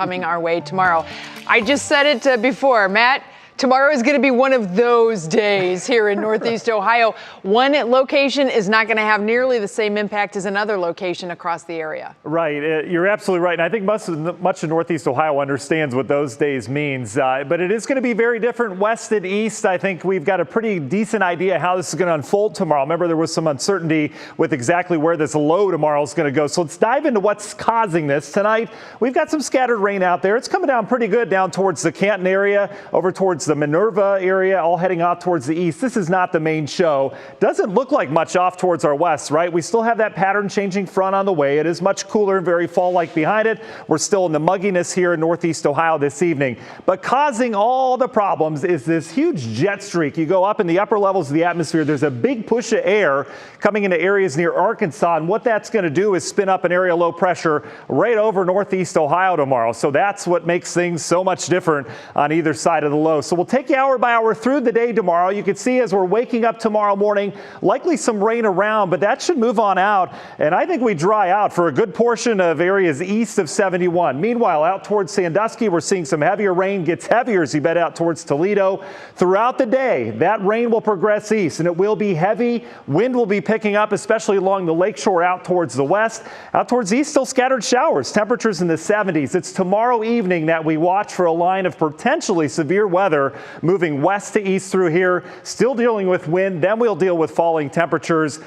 coming our way tomorrow. I just said it before, Matt. Tomorrow is going to be one of those days here in Northeast Ohio. One location is not going to have nearly the same impact as another location across the area. Right. You're absolutely right. And I think much of Northeast Ohio understands what those days means. But it is going to be very different west and east. I think we've got a pretty decent idea how this is going to unfold tomorrow. Remember, there was some uncertainty with exactly where this low tomorrow is going to go. So let's dive into what's causing this. Tonight, we've got some scattered rain out there. It's coming down pretty good down towards the Canton area, over towards the Minerva area, all heading off towards the east. This is not the main show. Doesn't look like much off towards our west, right? We still have that pattern changing front on the way. It is much cooler and very fall-like behind it. We're still in the mugginess here in Northeast Ohio this evening. But causing all the problems is this huge jet streak. You go up in the upper levels of the atmosphere, there's a big push of air coming into areas near Arkansas. And what that's going to do is spin up an area of low pressure right over Northeast Ohio tomorrow. So that's what makes things so much different on either side of the low. So we'll take you hour by hour through the day tomorrow. You can see as we're waking up tomorrow morning, likely some rain around, but that should move on out. And I think we dry out for a good portion of areas east of 71. Meanwhile, out towards Sandusky, we're seeing some heavier rain. Gets heavier as you head out towards Toledo. Throughout the day, that rain will progress east and it will be heavy. Wind will be picking up, especially along the lakeshore out towards the west. Out towards the east, still scattered showers. Temperatures in the 70s. It's tomorrow evening that we watch for a line of potentially severe weather moving west to east through here, still dealing with wind. Then we'll deal with falling temperatures.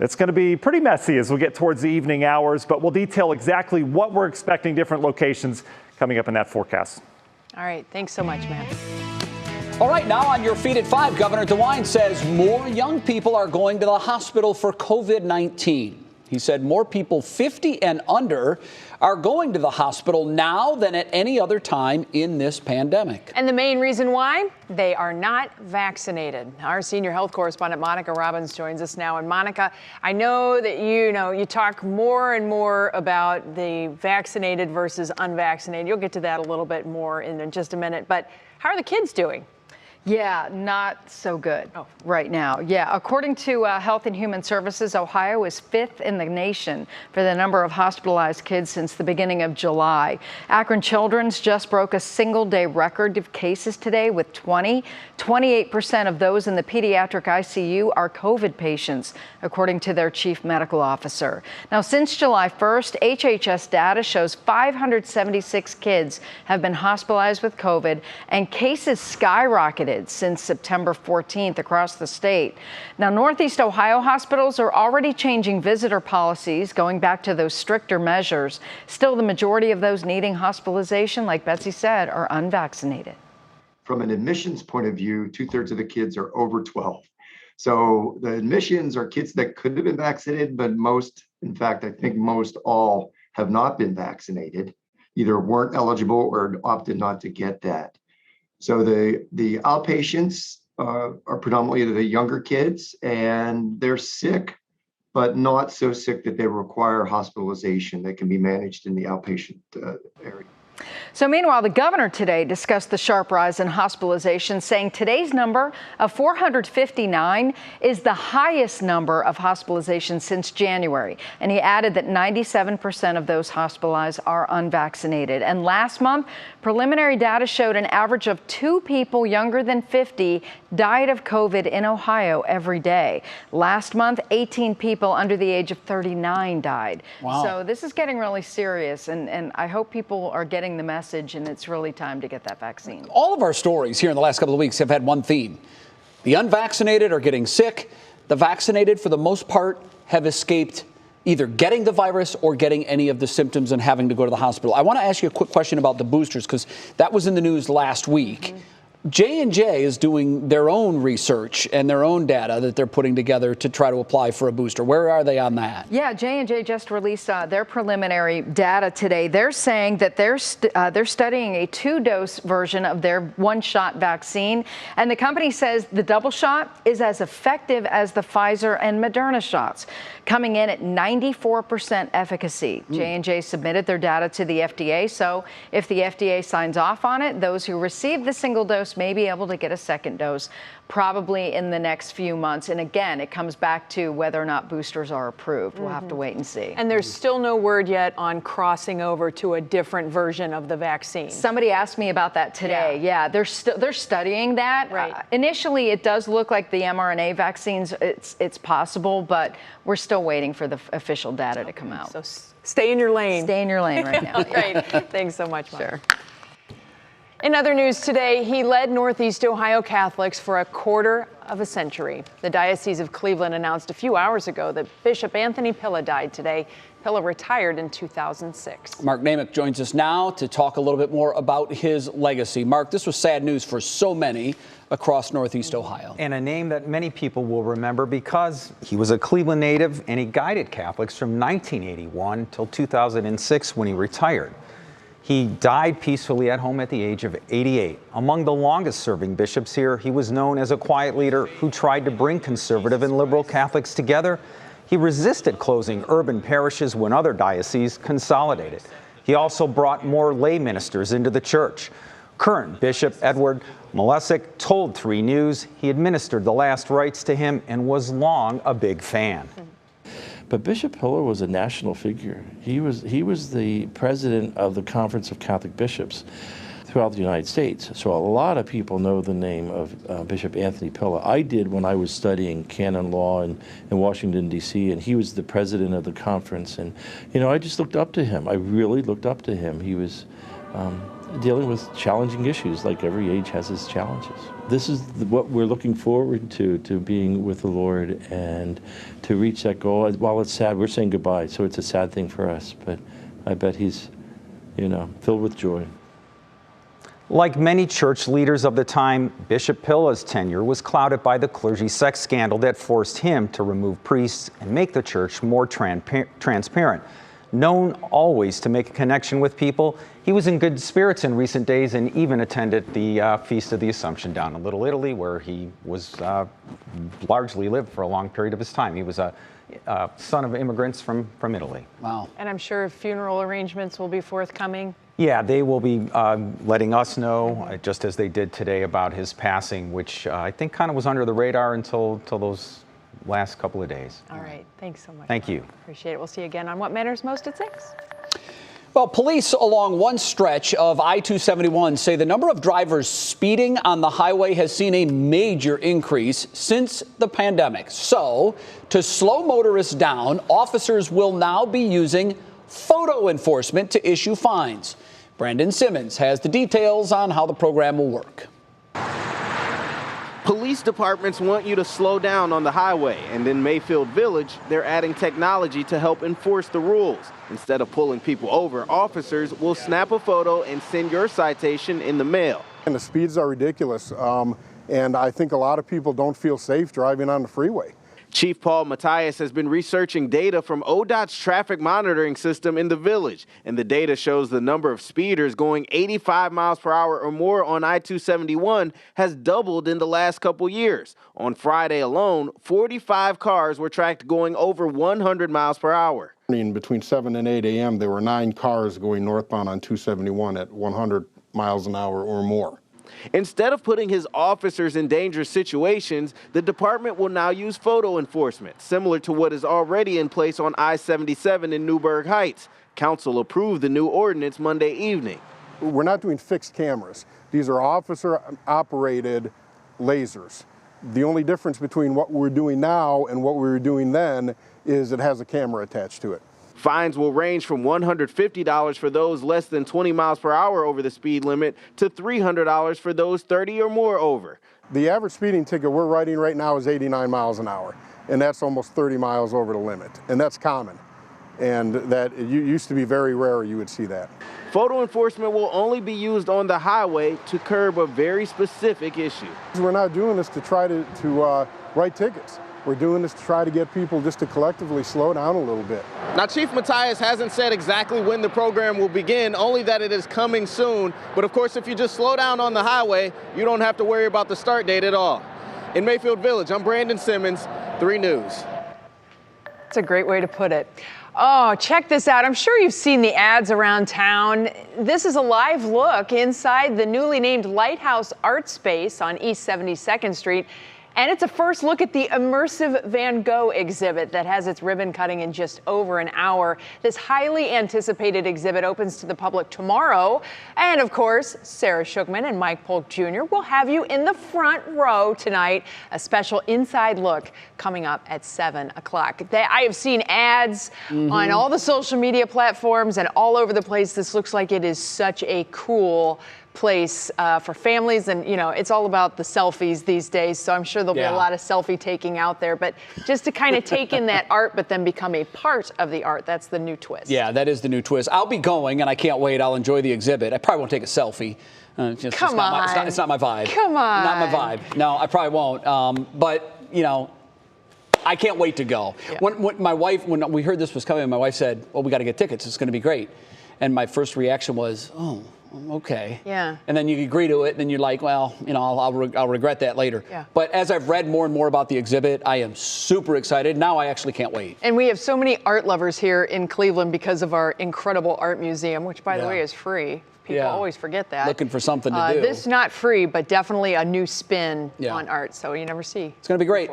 It's going to be pretty messy as we get towards the evening hours, but we'll detail exactly what we're expecting different locations coming up in that forecast. All right. Thanks so much, Matt. All right, now on your feet at 5, Governor DeWine says more young people are going to the hospital for COVID-19. He said more people 50 and under are going to the hospital now than at any other time in this pandemic. And the main reason why? They are not vaccinated. Our senior health correspondent, Monica Robbins, joins us now. And Monica, I know that you talk more and more about the vaccinated versus unvaccinated. You'll get to that a little bit more in just a minute. But how are the kids doing? Yeah, not so good right now. Yeah, according to Health and Human Services, Ohio is 5th in the nation for the number of hospitalized kids since the beginning of July. Akron Children's just broke a single-day record of cases today with 20. 28% of those in the pediatric ICU are COVID patients, according to their chief medical officer. Now, since July 1st, HHS data shows 576 kids have been hospitalized with COVID, and cases skyrocketed since September 14th across the state. Now, Northeast Ohio hospitals are already changing visitor policies, going back to those stricter measures. Still, the majority of those needing hospitalization, like Betsy said, are unvaccinated. From an admissions point of view, 2/3 of the kids are over 12. So the admissions are kids that could have been vaccinated, but most, in fact, I think most all have not been vaccinated, either weren't eligible or opted not to get that. So the outpatients are predominantly the younger kids, and they're sick, but not so sick that they require hospitalization. They can be managed in the outpatient area. So meanwhile, the governor today discussed the sharp rise in hospitalizations, saying today's number of 459 is the highest number of hospitalizations since January. And he added that 97% of those hospitalized are unvaccinated. And last month, preliminary data showed an average of 2 people younger than 50 died of COVID in Ohio every day. Last month, 18 people under the age of 39 died. Wow. So this is getting really serious, and I hope people are getting the message, and it's really time to get that vaccine. All of our stories here in the last couple of weeks have had one theme. The unvaccinated are getting sick. The vaccinated, for the most part, have escaped either getting the virus or getting any of the symptoms and having to go to the hospital. I want to ask you a quick question about the boosters, because that was in the news last week. J&J is doing their own research and their own data that they're putting together to try to apply for a booster. Where are they on that? Yeah, J&J just released their preliminary data today. They're saying that they're studying a 2-dose version of their 1-shot vaccine. And the company says the double shot is as effective as the Pfizer and Moderna shots, coming in at 94% efficacy. J&J submitted their data to the FDA. So if the FDA signs off on it, those who receive the single-dose boosters may be able to get a second dose probably in the next few months. And again, it comes back to whether or not boosters are approved. We'll have to wait and see. And there's still no word yet on crossing over to a different version of the vaccine. Somebody asked me about that today. Yeah, they're studying that. Right. Initially, it does look like the mRNA vaccines, it's possible, but we're still waiting for the official data to come out. So stay in your lane. Stay in your lane right now. Great. Thanks so much, Mike. Sure. In other news today, he led Northeast Ohio Catholics for a quarter of a century. The Diocese of Cleveland announced a few hours ago that Bishop Anthony Pilla died today. Pilla retired in 2006. Mark Namick joins us now to talk a little bit more about his legacy. Mark, this was sad news for so many across Northeast Ohio. And a name that many people will remember because he was a Cleveland native and he guided Catholics from 1981 till 2006 when he retired. He died peacefully at home at the age of 88. Among the longest serving bishops here, he was known as a quiet leader who tried to bring conservative and liberal Catholics together. He resisted closing urban parishes when other dioceses consolidated. He also brought more lay ministers into the church. Current Bishop Edward Malesic told 3 News he administered the last rites to him and was long a big fan. But Bishop Pilla was a national figure. He was the president of the Conference of Catholic Bishops throughout the United States. So a lot of people know the name of Bishop Anthony Pilla. I did when I was studying canon law in Washington, D.C., and he was the president of the conference. And, you know, I just looked up to him. I really looked up to him. He was dealing with challenging issues, like every age has its challenges. This is what we're looking forward to being with the Lord and to reach that goal. While it's sad, we're saying goodbye, so it's a sad thing for us, but I bet he's, you know, filled with joy. Like many church leaders of the time, Bishop Pilla's tenure was clouded by the clergy sex scandal that forced him to remove priests and make the church more transparent. Known always to make a connection with people, he was in good spirits in recent days and even attended the Feast of the Assumption down in Little Italy, where he was largely lived for a long period of his time. He was a son of immigrants from Italy. Wow. And I'm sure funeral arrangements will be forthcoming. Yeah, they will be letting us know, just as they did today, about his passing, which I think kind of was under the radar until those last couple of days. All right. Thanks so much. Thank you. Appreciate it. We'll see you again on What Matters Most at 6. Well, police along one stretch of I-271 say the number of drivers speeding on the highway has seen a major increase since the pandemic. So, to slow motorists down, officers will now be using photo enforcement to issue fines. Brandon Simmons has the details on how the program will work. Police departments want you to slow down on the highway, and in Mayfield Village, they're adding technology to help enforce the rules. Instead of pulling people over, officers will snap a photo and send your citation in the mail. And the speeds are ridiculous, and I think a lot of people don't feel safe driving on the freeway. Chief Paul Matthias has been researching data from ODOT's traffic monitoring system in the village, and the data shows the number of speeders going 85 miles per hour or more on I-271 has doubled in the last couple years. On Friday alone, 45 cars were tracked going over 100 miles per hour. Between 7 and 8 a.m., there were 9 cars going northbound on 271 at 100 miles an hour or more. Instead of putting his officers in dangerous situations, the department will now use photo enforcement, similar to what is already in place on I-77 in Newburgh Heights. Council approved the new ordinance Monday evening. We're not doing fixed cameras. These are officer-operated lasers. The only difference between what we're doing now and what we were doing then is it has a camera attached to it. Fines will range from $150 for those less than 20 miles per hour over the speed limit to $300 for those 30 or more over. The average speeding ticket we're writing right now is 89 miles an hour, and that's almost 30 miles over the limit, and that's common. And that it used to be very rare you would see that. Photo enforcement will only be used on the highway to curb a very specific issue. We're not doing this to try to write tickets. We're doing this to try to get people just to collectively slow down a little bit. Now, Chief Matthias hasn't said exactly when the program will begin, only that it is coming soon. But of course, if you just slow down on the highway, you don't have to worry about the start date at all. In Mayfield Village, I'm Brandon Simmons, 3 News. That's a great way to put it. Oh, check this out. I'm sure you've seen the ads around town. This is a live look inside the newly named Lighthouse Art Space on East 72nd Street. And it's a first look at the immersive Van Gogh exhibit that has its ribbon cutting in just over an hour. This highly anticipated exhibit opens to the public tomorrow. And of course, Sarah Shookman and Mike Polk Jr. will have you in the front row tonight. A special inside look coming up at 7 o'clock. I have seen ads on all the social media platforms and all over the place. This looks like it is such a cool place for families, and it's all about the selfies these days, so I'm sure there'll be a lot of selfie taking out there, but just to kind of take in that art but then become a part of the art, that's the new twist. Yeah, that is the new twist. I'll be going, and I can't wait. I'll enjoy the exhibit. I probably won't take a selfie. Come on. It's not my vibe. Come on. Not my vibe. No, I probably won't. But I can't wait to go. Yeah. When we heard this was coming, my wife said, well, we got to get tickets. It's going to be great. And my first reaction was, oh, okay. Yeah. And then you agree to it, and then you're like, well, I'll regret that later. Yeah. But as I've read more and more about the exhibit, I am super excited. Now I actually can't wait. And we have so many art lovers here in Cleveland because of our incredible art museum, which, by the way, is free. People always forget that. Looking for something to do. This not free, but definitely a new spin on art, so you never see. It's going to be great.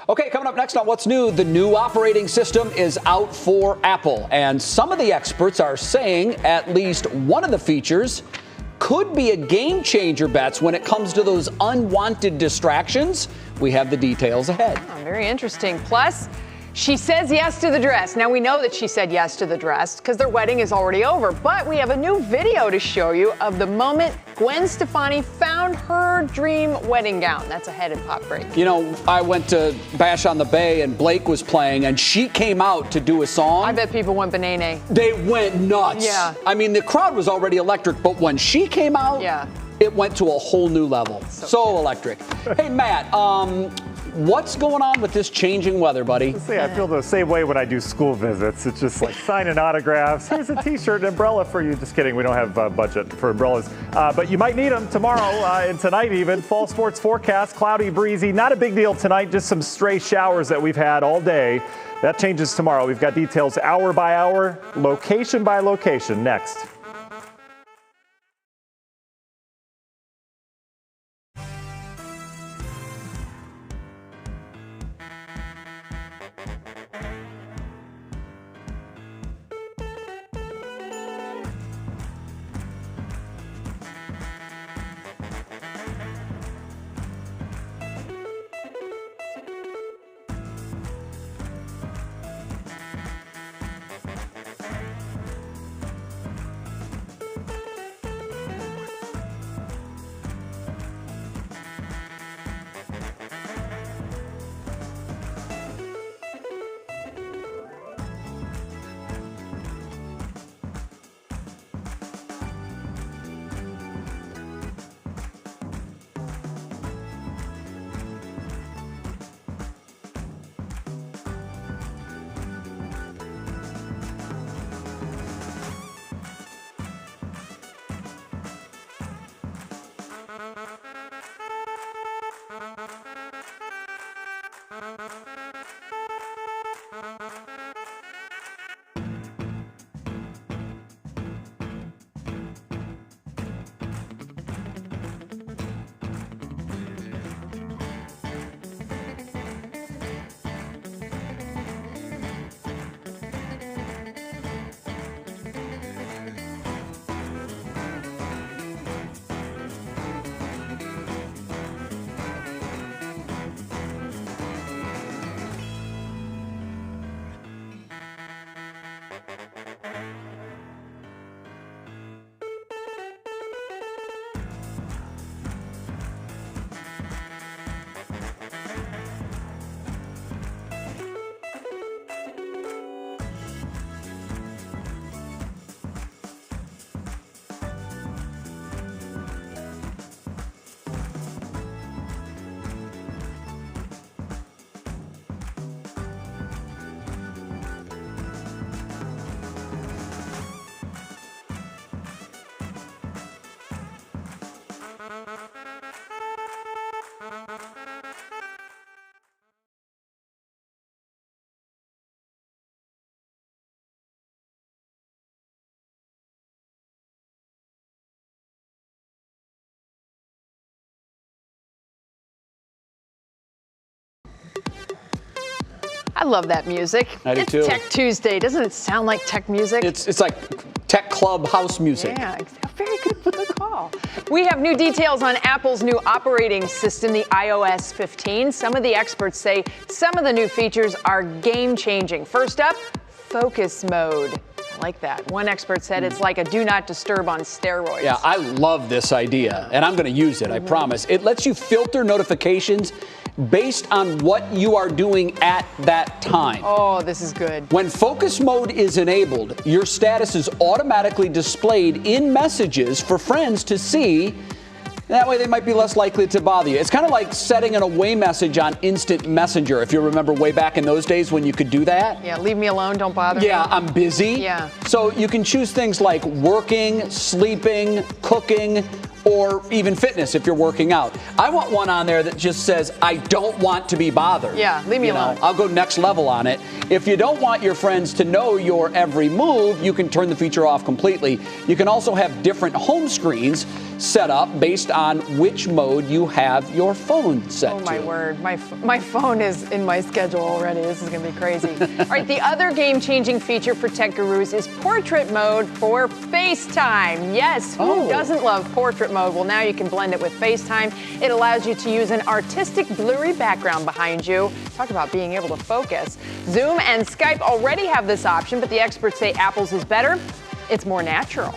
Okay, coming up next on What's New, the new operating system is out for Apple. And some of the experts are saying at least one of the features could be a game changer, Bets, when it comes to those unwanted distractions. We have the details ahead. Oh, very interesting. Plus, she says yes to the dress. Now, we know that she said yes to the dress because their wedding is already over, but we have a new video to show you of the moment Gwen Stefani found her dream wedding gown. That's ahead in Pop Break. I went to Bash on the Bay and Blake was playing and she came out to do a song. I bet people went banana. They went nuts. Yeah. I mean, the crowd was already electric, but when she came out, it went to a whole new level. So electric. Hey, Matt, what's going on with this changing weather, buddy? I feel the same way when I do school visits. It's just like signing autographs. Here's a t-shirt, an umbrella for you. Just kidding. We don't have budget for umbrellas. But you might need them tomorrow and tonight even. Fall sports forecast, cloudy, breezy. Not a big deal tonight. Just some stray showers that we've had all day. That changes tomorrow. We've got details hour by hour, location by location next. I love that music. I do it's too. Tech Tuesday. Doesn't it sound like tech music? It's like tech club house music. Yeah, very good call. We have new details on Apple's new operating system, the iOS 15. Some of the experts say some of the new features are game-changing. First up, focus mode. I like that. One expert said it's like a do not disturb on steroids. Yeah, I love this idea, and I'm going to use it, I promise. It lets you filter notifications based on what you are doing at that time. Oh, this is good. When focus mode is enabled, your status is automatically displayed in messages for friends to see. That way they might be less likely to bother you. It's kind of like setting an away message on Instant Messenger, if you remember way back in those days when you could do that. Yeah, leave me alone, don't bother me. Yeah, I'm busy. Yeah. So you can choose things like working, sleeping, cooking, or even fitness if you're working out. I want one on there that just says, I don't want to be bothered. Yeah, leave me alone. I'll go next level on it. If you don't want your friends to know your every move, you can turn the feature off completely. You can also have different home screens set up based on which mode you have your phone set to. Oh my word, my phone is in my schedule already. This is gonna be crazy. All right, the other game-changing feature for tech gurus is portrait mode for FaceTime. Yes, who doesn't love portrait mode? Well, now you can blend it with FaceTime. It allows you to use an artistic blurry background behind you. Talk about being able to focus. Zoom and Skype already have this option, but the experts say Apple's is better. It's more natural.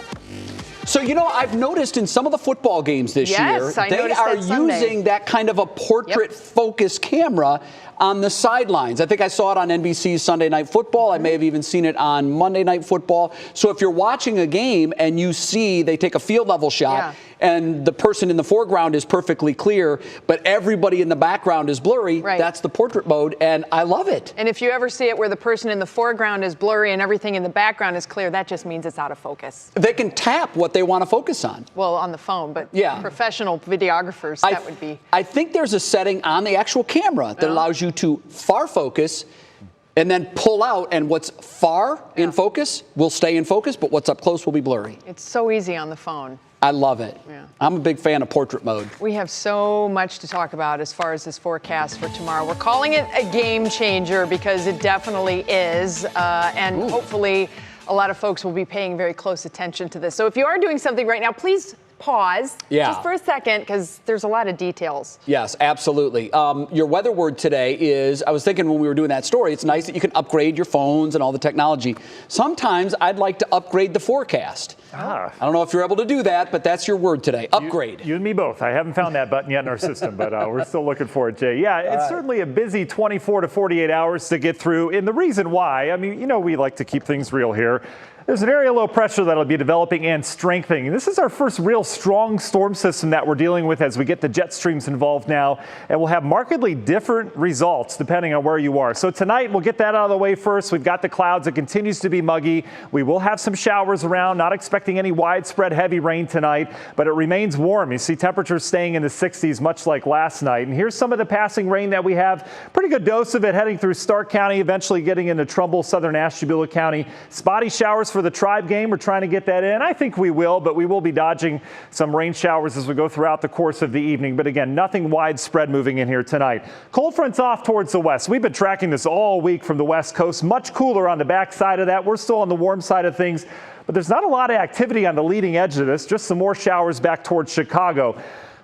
So, I've noticed in some of the football games this year, they are using that kind of a portrait focus camera on the sidelines. I think I saw it on NBC's Sunday Night Football. I may have even seen it on Monday Night Football. So if you're watching a game and you see they take a field level shot and the person in the foreground is perfectly clear, but everybody in the background is blurry, that's the portrait mode, and I love it. And if you ever see it where the person in the foreground is blurry and everything in the background is clear, that just means it's out of focus. They can tap what they want to focus on. Well, on the phone, but professional videographers, that would be. I think there's a setting on the actual camera that allows you to far focus and then pull out, and what's far in focus will stay in focus, but what's up close will be blurry. It's so easy on the phone. I love it. I'm a big fan of portrait mode. We have so much to talk about as far as this forecast for tomorrow. We're calling it a game changer because it definitely is, and hopefully a lot of folks will be paying very close attention to this. So if you are doing something right now, please pause just for a second because there's a lot of details. Yes, absolutely. Your weather word today is, I was thinking when we were doing that story, it's nice that you can upgrade your phones and all the technology. Sometimes I'd like to upgrade the forecast. I don't know if you're able to do that, but that's your word today, upgrade. You and me both. I haven't found that button yet in our system, but we're still looking for it, Jay. Yeah, it's certainly a busy 24 to 48 hours to get through. And the reason why, I mean, we like to keep things real here. There's an area of low pressure that'll be developing and strengthening. This is our first real strong storm system that we're dealing with as we get the jet streams involved now, and we'll have markedly different results depending on where you are. So tonight, we'll get that out of the way first. We've got the clouds. It continues to be muggy. We will have some showers around, not expecting any widespread heavy rain tonight, but it remains warm. You see temperatures staying in the 60s, much like last night. And here's some of the passing rain that we have. Pretty good dose of it heading through Stark County, eventually getting into Trumbull, southern Ashtabula County. Spotty showers for the Tribe game. We're trying to get that in. I think we will, but we will be dodging some rain showers as we go throughout the course of the evening. But again, nothing widespread moving in here tonight. Cold front's off towards the west. We've been tracking this all week from the west coast. Much cooler on the back side of that. We're still on the warm side of things, but there's not a lot of activity on the leading edge of this. Just some more showers back towards Chicago.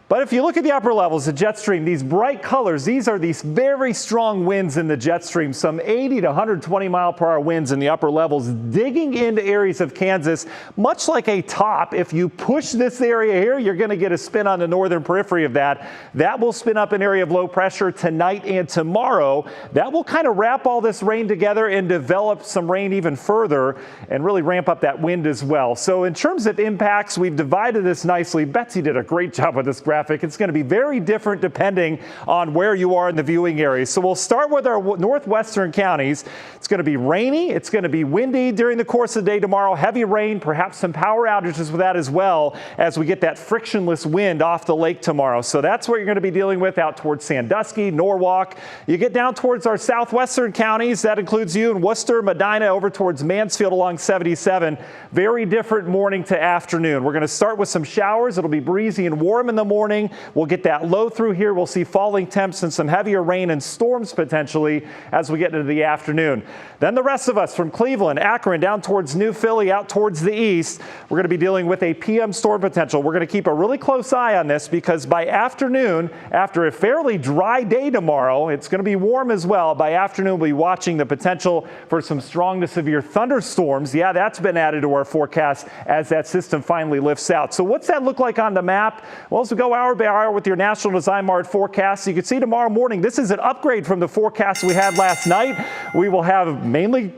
But if you look at the upper levels, the jet stream, these bright colors, these are these very strong winds in the jet stream, some 80 to 120 mile per hour winds in the upper levels, digging into areas of Kansas, much like a top. If you push this area here, you're going to get a spin on the northern periphery of that. That will spin up an area of low pressure tonight and tomorrow. That will kind of wrap all this rain together and develop some rain even further and really ramp up that wind as well. So in terms of impacts, we've divided this nicely. Betsy did a great job with this graphic. It's going to be very different depending on where you are in the viewing area. So we'll start with our northwestern counties. It's going to be rainy. It's going to be windy during the course of the day tomorrow. Heavy rain, perhaps some power outages with that as well as we get that frictionless wind off the lake tomorrow. So that's what you're going to be dealing with out towards Sandusky, Norwalk. You get down towards our southwestern counties. That includes you in Worcester, Medina, over towards Mansfield along 77. Very different morning to afternoon. We're going to start with some showers. It'll be breezy and warm in the morning. morning. We'll get that low through here. We'll see falling temps and some heavier rain and storms potentially as we get into the afternoon. Then the rest of us from Cleveland, Akron, down towards New Philly, out towards the east, we're going to be dealing with a PM storm potential. We're going to keep a really close eye on this because by afternoon, after a fairly dry day tomorrow, it's going to be warm as well. By afternoon, we'll be watching the potential for some strong to severe thunderstorms. Yeah, that's been added to our forecast as that system finally lifts out. So what's that look like on the map? Well, as we go hour by hour with your National Design Mart forecast, you can see tomorrow morning, this is an upgrade from the forecast we had last night. We will have mainly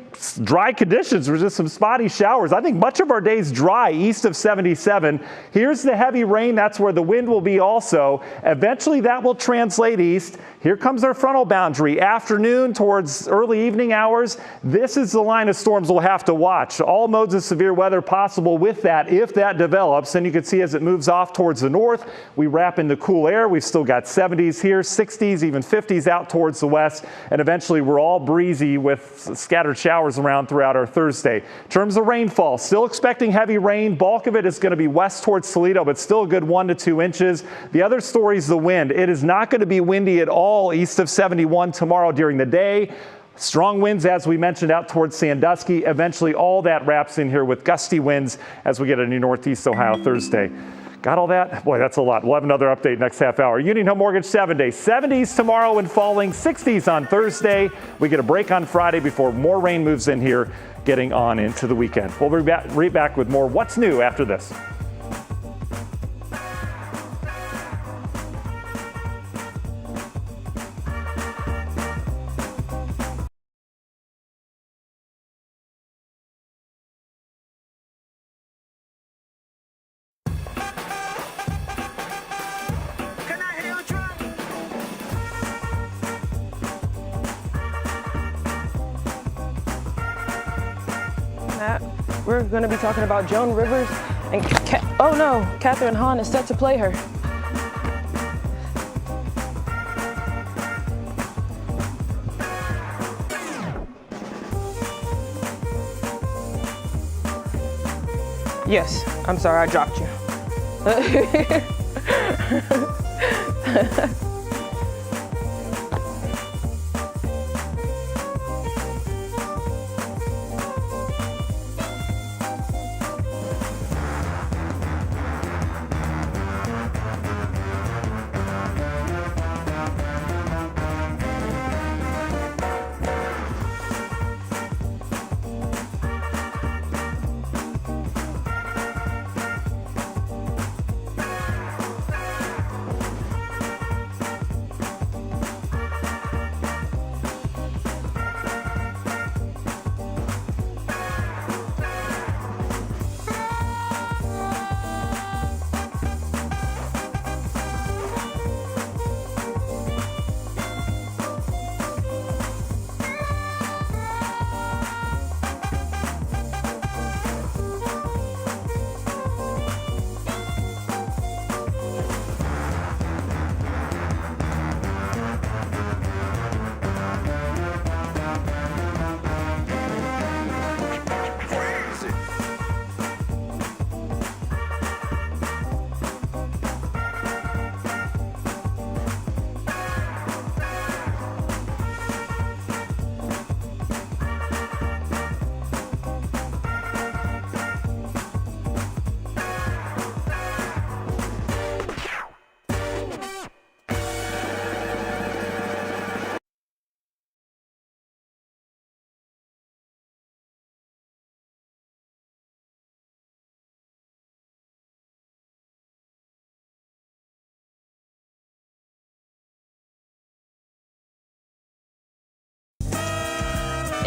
dry conditions with just some spotty showers. I think much of our day's dry east of 77. Here's the heavy rain. That's where the wind will be also. Eventually that will translate east. Here comes our frontal boundary. Afternoon towards early evening hours. This is the line of storms we'll have to watch. All modes of severe weather possible with that if that develops. And you can see as it moves off towards the north, we wrap into cool air. We've still got 70s here, 60s, even 50s out towards the west. And eventually we're all breezy with scattered showers around throughout our Thursday. In terms of rainfall, still expecting heavy rain. Bulk of it is going to be west towards Toledo, but still a good 1 to 2 inches. The other story is the wind. It is not going to be windy at all east of 71 tomorrow during the day. Strong winds, as we mentioned, out towards Sandusky. Eventually, all that wraps in here with gusty winds as we get into Northeast Ohio Thursday. Got all that? Boy, that's a lot. We'll have another update next half hour. Union Home Mortgage 7-day. 70s tomorrow and falling, 60s on Thursday. We get a break on Friday before more rain moves in here, getting on into the weekend. We'll be right back with more What's New after this. We're going to be talking about Joan Rivers and Catherine Hahn is set to play her. Yes, I'm sorry I dropped you.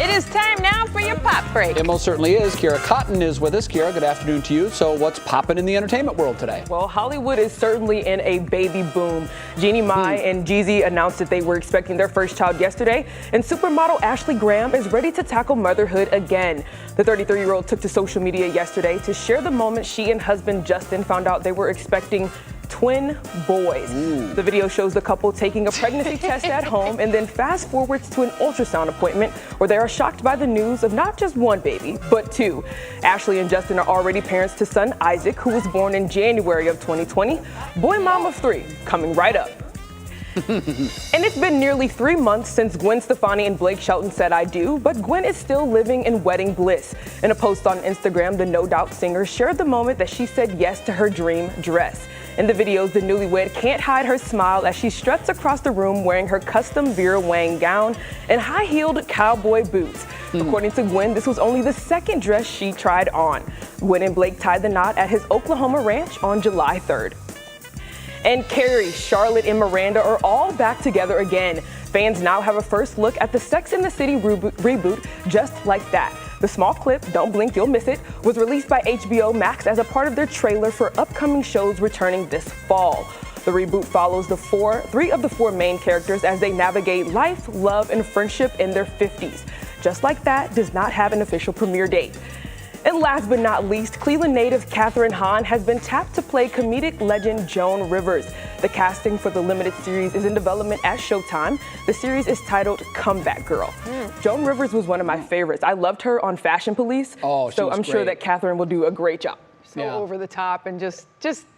It is time now for your pop break. It most certainly is. Kira Cotton is with us. Kira, good afternoon to you. So what's popping in the entertainment world today? Well, Hollywood is certainly in a baby boom. Jeannie Mai and Jeezy announced that they were expecting their first child yesterday, and supermodel Ashley Graham is ready to tackle motherhood again. The 33-year-old took to social media yesterday to share the moment she and husband Justin found out they were expecting twin boys. The video shows the couple taking a pregnancy test at home and then fast forwards to an ultrasound appointment where they are shocked by the news of not just one baby, but two. Ashley and Justin are already parents to son Isaac, who was born in January of 2020. Boy mom of 3, coming right up. And it's been nearly 3 months since Gwen Stefani and Blake Shelton said I do, but Gwen is still living in wedding bliss. In a post on Instagram, the No Doubt singer shared the moment that she said yes to her dream dress. In the videos, the newlywed can't hide her smile as she struts across the room wearing her custom Vera Wang gown and high-heeled cowboy boots. According to Gwen, this was only the second dress she tried on. Gwen and Blake tied the knot at his Oklahoma ranch on July 3rd. And Carrie, Charlotte, and Miranda are all back together again. Fans now have a first look at the Sex and the City reboot just like that. The small clip, Don't Blink, You'll Miss It, was released by HBO Max as a part of their trailer for upcoming shows returning this fall. The reboot follows three of the four main characters as they navigate life, love, and friendship in their 50s. Just Like That does not have an official premiere date. And last but not least, Cleveland native Katherine Hahn has been tapped to play comedic legend Joan Rivers. The casting for the limited series is in development at Showtime. The series is titled Comeback Girl. Joan Rivers was one of my favorites. I loved her on Fashion Police. Oh, so I'm sure that Katherine will do a great job. So over the top and just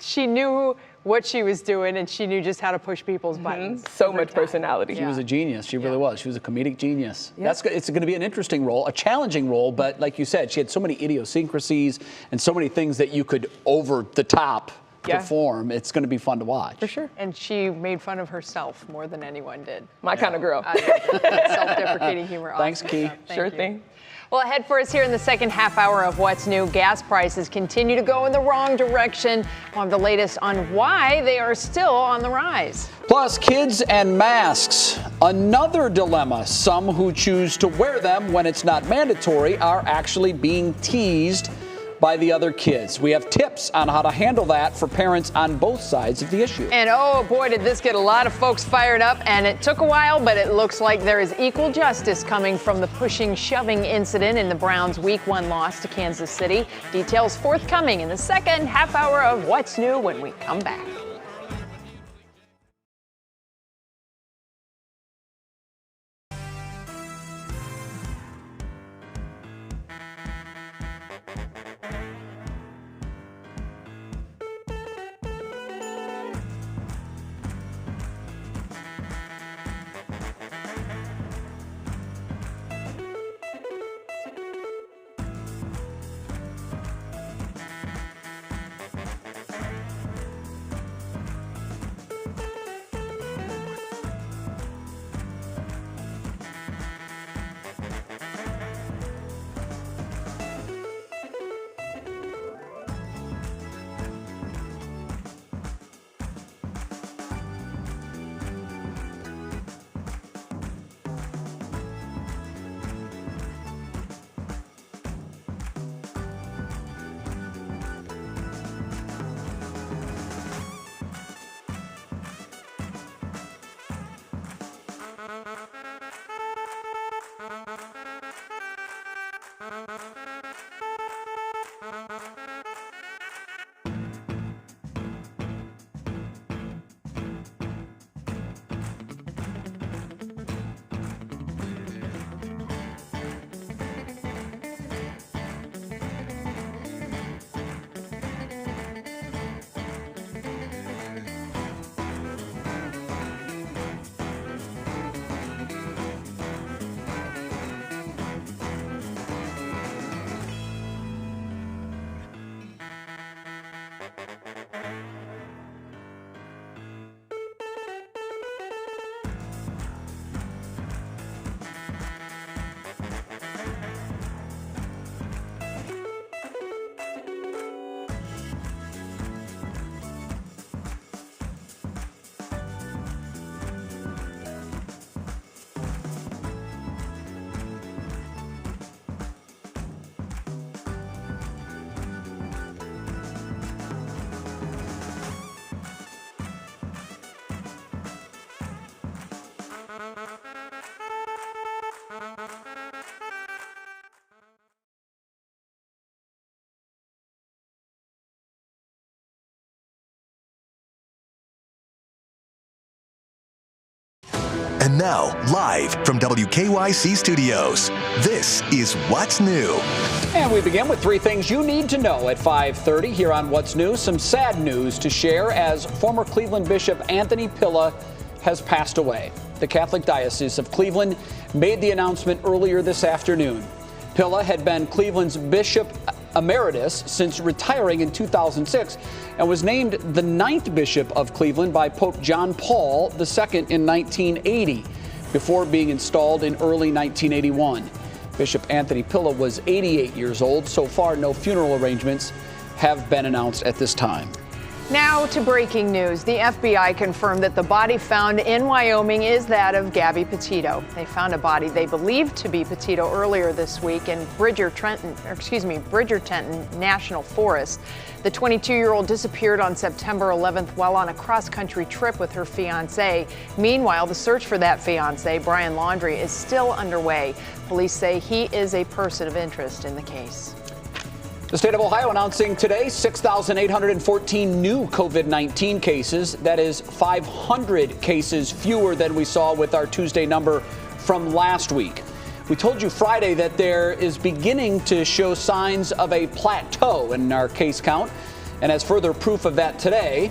she knew what she was doing and she knew just how to push people's buttons. So much personality. She was a genius. She really was. She was a comedic genius. That's good. It's going to be an interesting role, a challenging role, but like you said, she had so many idiosyncrasies and so many things that you could over the top perform. It's going to be fun to watch. For sure. And she made fun of herself more than anyone did. My kind of girl. Self-deprecating humor. Thanks, Key. Sure thing. Well, ahead for us here in the second half hour of What's New, gas prices continue to go in the wrong direction. We'll have the latest on why they are still on the rise. Plus, kids and masks. Another dilemma. Some who choose to wear them when it's not mandatory are actually being teased by the other kids. We have tips on how to handle that for parents on both sides of the issue. And oh boy, did this get a lot of folks fired up, and it took a while, but it looks like there is equal justice coming from the pushing, shoving incident in the Browns' Week 1 loss to Kansas City. Details forthcoming in the second half hour of What's New when we come back. And now, live from WKYC Studios, this is What's New. And we begin with 3 things you need to know at 5:30 here on What's New. Some sad news to share as former Cleveland Bishop Anthony Pilla has passed away. The Catholic Diocese of Cleveland made the announcement earlier this afternoon. Pilla had been Cleveland's Bishop Emeritus since retiring in 2006 and was named the 9th Bishop of Cleveland by Pope John Paul II in 1980, before being installed in early 1981. Bishop Anthony Pilla was 88 years old. So far, no funeral arrangements have been announced at this time. Now to breaking news. The FBI confirmed that the body found in Wyoming is that of Gabby Petito. They found a body they believed to be Petito earlier this week in Bridgerton National Forest. The 22-year-old disappeared on September 11th while on a cross-country trip with her fiancé. Meanwhile, the search for that fiancé, Brian Laundrie, is still underway. Police say he is a person of interest in the case. The state of Ohio announcing today 6,814 new COVID-19 cases. That is 500 cases fewer than we saw with our Tuesday number from last week. We told you Friday that there is beginning to show signs of a plateau in our case count. And as further proof of that today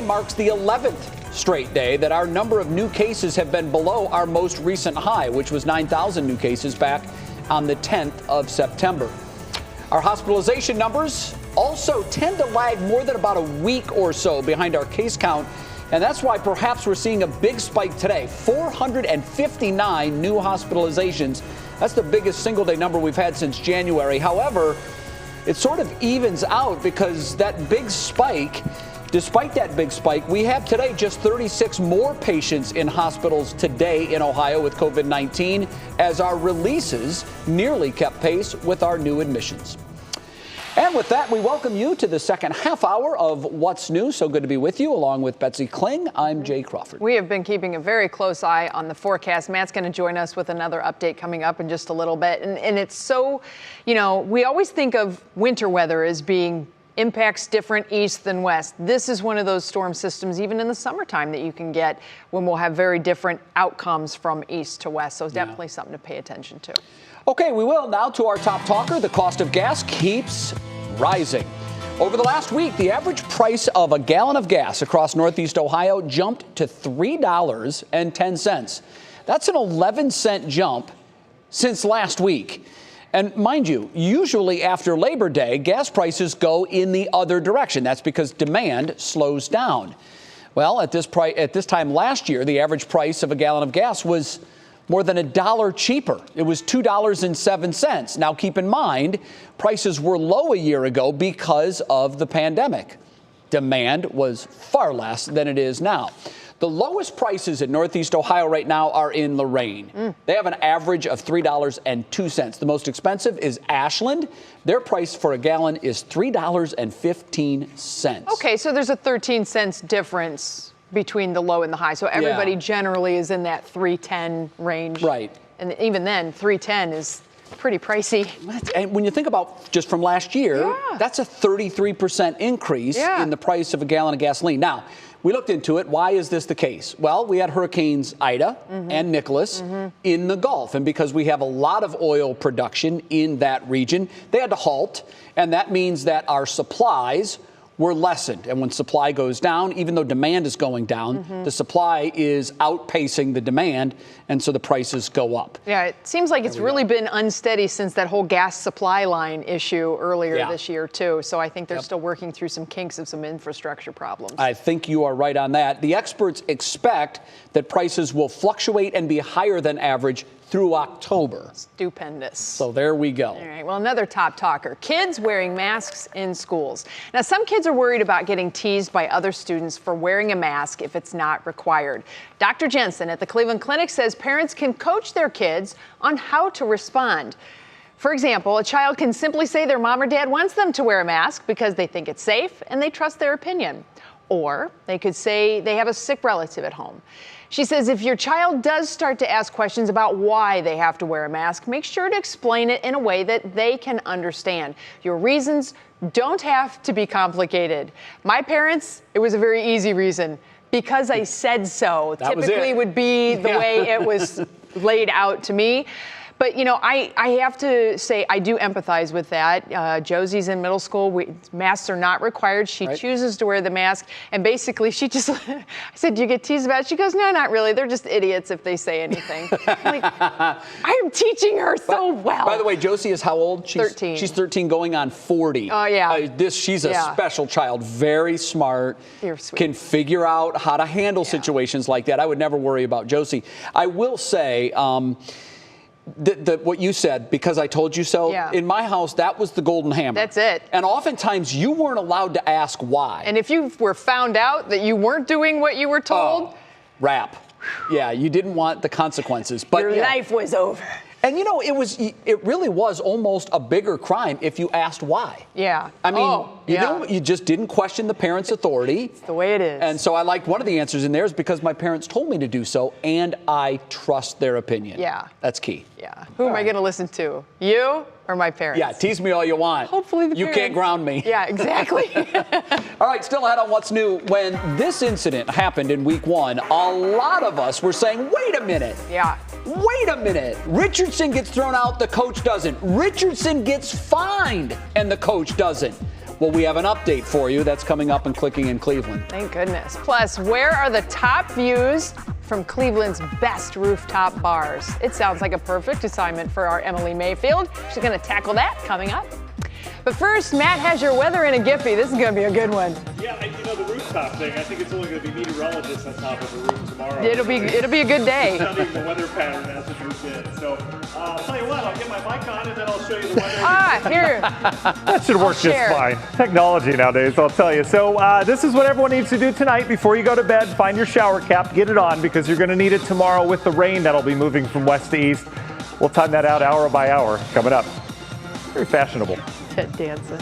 marks the 11th straight day that our number of new cases have been below our most recent high, which was 9,000 new cases back on the 10th of September. Our hospitalization numbers also tend to lag more than about a week or so behind our case count, and that's why perhaps we're seeing a big spike today. 459 new hospitalizations. That's the biggest single-day number we've had since January. However, it sort of evens out because that big spike, despite that big spike, we have today just 36 more patients in hospitals today in Ohio with COVID-19 as our releases nearly kept pace with our new admissions. And with that, we welcome you to the second half hour of What's New. So good to be with you, along with Betsy Kling. I'm Jay Crawford. We have been keeping a very close eye on the forecast. Matt's going to join us with another update coming up in just a little bit. And it's so, we always think of winter weather as being impacts different east than west. This is one of those storm systems, even in the summertime, that you can get when we'll have very different outcomes from east to west. So definitely something to pay attention to. Okay, we will now to our top talker. The cost of gas keeps rising. Over the last week, the average price of a gallon of gas across Northeast Ohio jumped to $3.10. That's an 11-cent jump since last week. And mind you, usually after Labor Day, gas prices go in the other direction. That's because demand slows down. Well, at this time last year, the average price of a gallon of gas was more than $1 cheaper. It was $2.07. Now, keep in mind, prices were low a year ago because of the pandemic. Demand was far less than it is now. The lowest prices in Northeast Ohio right now are in Lorain. They have an average of $3.02. The most expensive is Ashland. Their price for a gallon is $3.15. Okay, so there's a 13 cents difference between the low and the high. So everybody generally is in that $3.10 range. Right. And even then, $3.10 is pretty pricey. And when you think about just from last year, that's a 33% increase in the price of a gallon of gasoline. Now, we looked into it. Why is this the case? Well, we had Hurricanes Ida and Nicholas in the Gulf. And because we have a lot of oil production in that region, they had to halt. And that means that our supplies were lessened. And when supply goes down, even though demand is going down, the supply is outpacing the demand, and so the prices go up. Yeah, it seems like it's really been unsteady since that whole gas supply line issue earlier this year, too. So I think they're still working through some kinks of some infrastructure problems. I think you are right on that. The experts expect that prices will fluctuate and be higher than average through October. Stupendous. So there we go. All right, well, another top talker, kids wearing masks in schools. Now, some kids are worried about getting teased by other students for wearing a mask if it's not required. Dr. Jensen at the Cleveland Clinic says parents can coach their kids on how to respond. For example, a child can simply say their mom or dad wants them to wear a mask because they think it's safe and they trust their opinion. Or they could say they have a sick relative at home. She says if your child does start to ask questions about why they have to wear a mask, make sure to explain it in a way that they can understand. Your reasons don't have to be complicated. My parents, it was a very easy reason, because I said so. That was Typically it. would be the way it was laid out to me. But, you know, I have to say I do empathize with that. Josie's in middle school. Masks are not required. She chooses to wear the mask. And basically, she just, I said, do you get teased about it? She goes, no, not really. They're just idiots if they say anything. I'm like, I am teaching her so well. By the way, Josie is how old? She's 13. She's 13 going on 40. Oh, yeah. She's a special child. Very smart. You're sweet. Can figure out how to handle situations like that. I would never worry about Josie. I will say, what you said, because I told you so, in my house, that was the golden hammer. That's it. And oftentimes you weren't allowed to ask why. And if you were found out that you weren't doing what you were told, rap. Yeah, you didn't want the consequences. But your life was over. And you know, it really was almost a bigger crime if you asked why. Yeah. I mean, you just didn't question the parents' authority. It's the way it is. And so I liked one of the answers in there is because my parents told me to do so, and I trust their opinion. Yeah. That's key. Yeah. Who am I going to listen to? You or my parents? Yeah, tease me all you want. Hopefully the You parents. can't ground me. Yeah, exactly. All right, still ahead on What's New. When this incident happened in week 1, a lot of us were saying, wait a minute. Yeah. Wait a minute. Richardson gets thrown out, the coach doesn't. Richardson gets fined, and the coach doesn't. Well, we have an update for you. That's coming up and Clicking in Cleveland. Thank goodness. Plus, where are the top views from Cleveland's best rooftop bars? It sounds like a perfect assignment for our Emily Mayfield. She's going to tackle that coming up. But first, Matt has your weather in a Giphy. This is going to be a good one. Yeah, you know, the rooftop thing, I think it's only going to be meteorologists on top of the roof tomorrow. It'll be a good day. Studying the weather pattern as it moves in. So I'll tell you what, I'll get my mic on and then I'll show you the weather. Here. That should work just fine. Technology nowadays, I'll tell you. So this is what everyone needs to do tonight before you go to bed. Find your shower cap, get it on, because you're going to need it tomorrow with the rain that'll be moving from west to east. We'll time that out hour by hour coming up. Very fashionable. Ted Danson.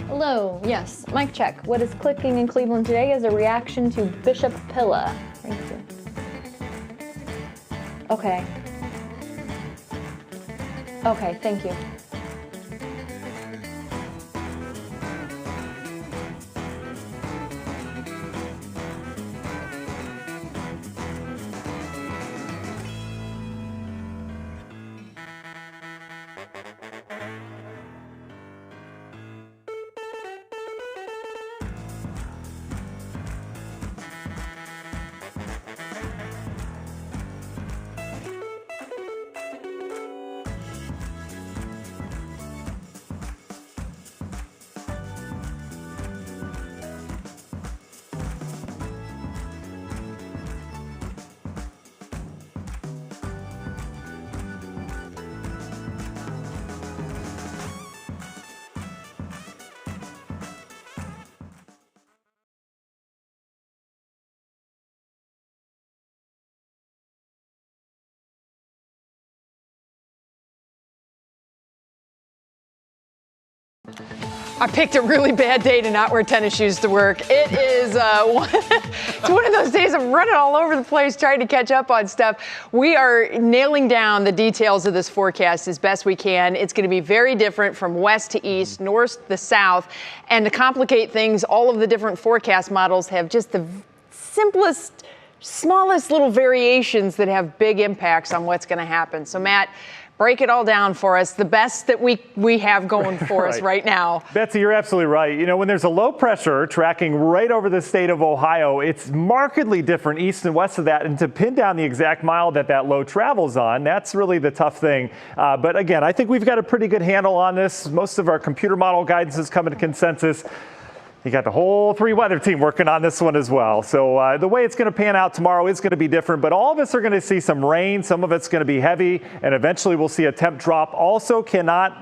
Hello, yes, mic check. What is clicking in Cleveland today is a reaction to Bishop Pilla. Thank you. Okay. Okay, thank you. I picked a really bad day to not wear tennis shoes to work. It is it's one of those days I'm running all over the place trying to catch up on stuff. We are nailing down the details of this forecast as best we can. It's going to be very different from west to east, north to south. And to complicate things, all of the different forecast models have just the simplest, smallest little variations that have big impacts on what's going to happen. So, Matt, break it all down for us, the best that we have going for us right now. Betsy, you're absolutely right. You know, when there's a low pressure tracking right over the state of Ohio, it's markedly different east and west of that. And to pin down the exact mile that low travels on, that's really the tough thing. But again, I think we've got a pretty good handle on this. Most of our computer model guidance has come to consensus. You got the whole 3 weather team working on this one as well. So the way it's going to pan out tomorrow is going to be different, but all of us are going to see some rain. Some of it's going to be heavy, and eventually we'll see a temp drop. Also cannot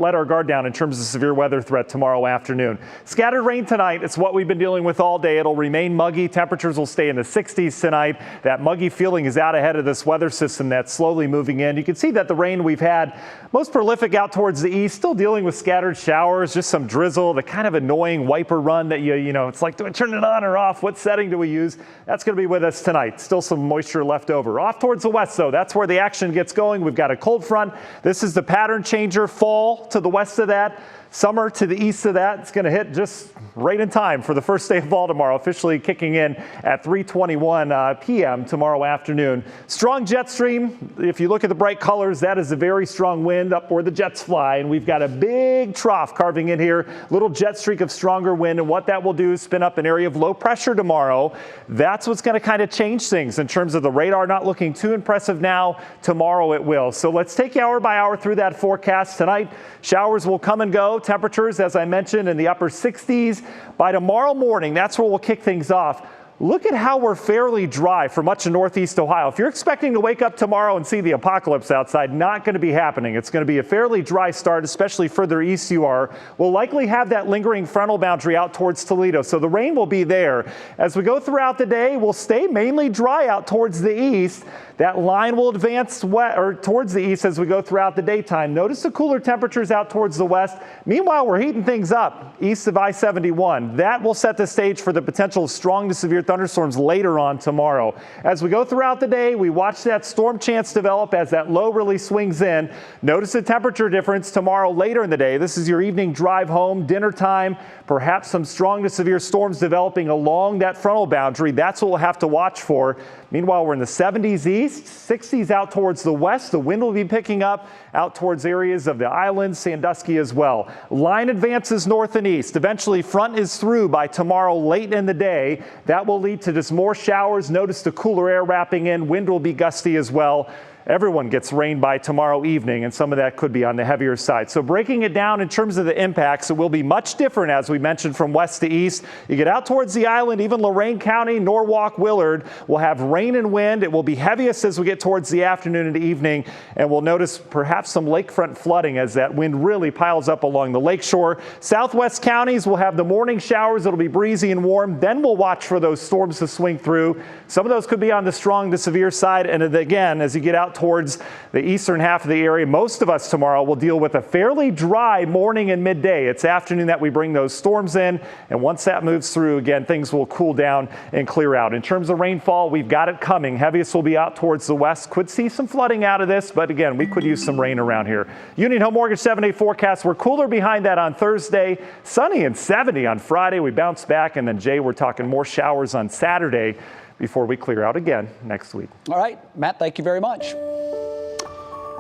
let our guard down in terms of severe weather threat tomorrow afternoon. Scattered rain tonight. It's what we've been dealing with all day. It'll remain muggy. Temperatures will stay in the 60s tonight. That muggy feeling is out ahead of this weather system that's slowly moving in. You can see that the rain we've had most prolific out towards the east, still dealing with scattered showers, just some drizzle, the kind of annoying wiper run that you know, it's like, do I turn it on or off? What setting do we use? That's going to be with us tonight. Still some moisture left over. Off towards the west, though, that's where the action gets going. We've got a cold front. This is the pattern changer. Fall to the west of that. Summer to the east of that. It's going to hit just right in time for the first day of fall tomorrow, officially kicking in at 3:21 p.m. tomorrow afternoon. Strong jet stream. If you look at the bright colors, that is a very strong wind up where the jets fly. And we've got a big trough carving in here. Little jet streak of stronger wind. And what that will do is spin up an area of low pressure tomorrow. That's what's going to kind of change things in terms of the radar not looking too impressive now. Tomorrow it will. So let's take hour by hour through that forecast. Tonight, showers will come and go. Temperatures, as I mentioned, in the upper 60s. By tomorrow morning, that's where we'll kick things off. Look at how we're fairly dry for much of northeast Ohio. If you're expecting to wake up tomorrow and see the apocalypse outside, not going to be happening. It's going to be a fairly dry start, especially further east you are. We'll likely have that lingering frontal boundary out towards Toledo, so the rain will be there. As we go throughout the day, we'll stay mainly dry out towards the east. That line will advance towards the east as we go throughout the daytime. Notice the cooler temperatures out towards the west. Meanwhile, we're heating things up east of I-71. That will set the stage for the potential of strong to severe thunderstorms later on tomorrow. As we go throughout the day, we watch that storm chance develop as that low really swings in. Notice the temperature difference tomorrow later in the day. This is your evening drive home, dinner time, perhaps some strong to severe storms developing along that frontal boundary. That's what we'll have to watch for. Meanwhile, we're in the 70s east, 60s out towards the west. The wind will be picking up out towards areas of the islands, Sandusky as well. Line advances north and east. Eventually, front is through by tomorrow late in the day. That will lead to just more showers. Notice the cooler air wrapping in. Wind will be gusty as well. Everyone gets rain by tomorrow evening, and some of that could be on the heavier side. So breaking it down in terms of the impacts, it will be much different, as we mentioned, from west to east. You get out towards the island, even Lorain County, Norwalk, Willard will have rain and wind. It will be heaviest as we get towards the afternoon and evening, and we'll notice perhaps some lakefront flooding as that wind really piles up along the lakeshore. Southwest counties will have the morning showers. It'll be breezy and warm. Then we'll watch for those storms to swing through. Some of those could be on the strong to severe side, and again, as you get out towards the eastern half of the area, most of us tomorrow will deal with a fairly dry morning and midday. It's afternoon that we bring those storms in, and once that moves through, again, things will cool down and clear out. In terms of rainfall, we've got it coming. Heaviest will be out towards the west. Could see some flooding out of this, but again, we could use some rain around here. Union Home Mortgage 7-day forecast. We're cooler behind that on Thursday. Sunny and 70 on Friday. We bounce back, and then, Jay, we're talking more showers on Saturday before we clear out again next week. All right, Matt, thank you very much.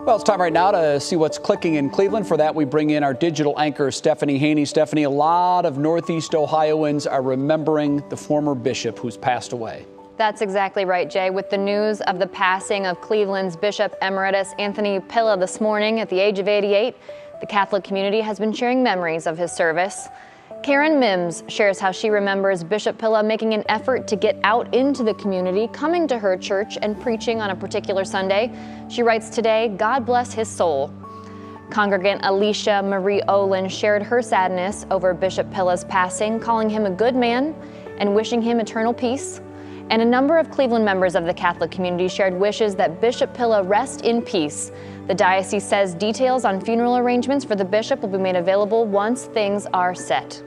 Well, it's time right now to see what's clicking in Cleveland. For that, we bring in our digital anchor, Stephanie Haney. Stephanie, a lot of Northeast Ohioans are remembering the former bishop who's passed away. That's exactly right, Jay. With the news of the passing of Cleveland's Bishop Emeritus Anthony Pilla this morning at the age of 88, the Catholic community has been sharing memories of his service. Karen Mims shares how she remembers Bishop Pilla making an effort to get out into the community, coming to her church and preaching on a particular Sunday. She writes today, "God bless his soul." Congregant Alicia Marie Olin shared her sadness over Bishop Pilla's passing, calling him a good man and wishing him eternal peace. And a number of Cleveland members of the Catholic community shared wishes that Bishop Pilla rest in peace. The diocese says details on funeral arrangements for the bishop will be made available once things are set.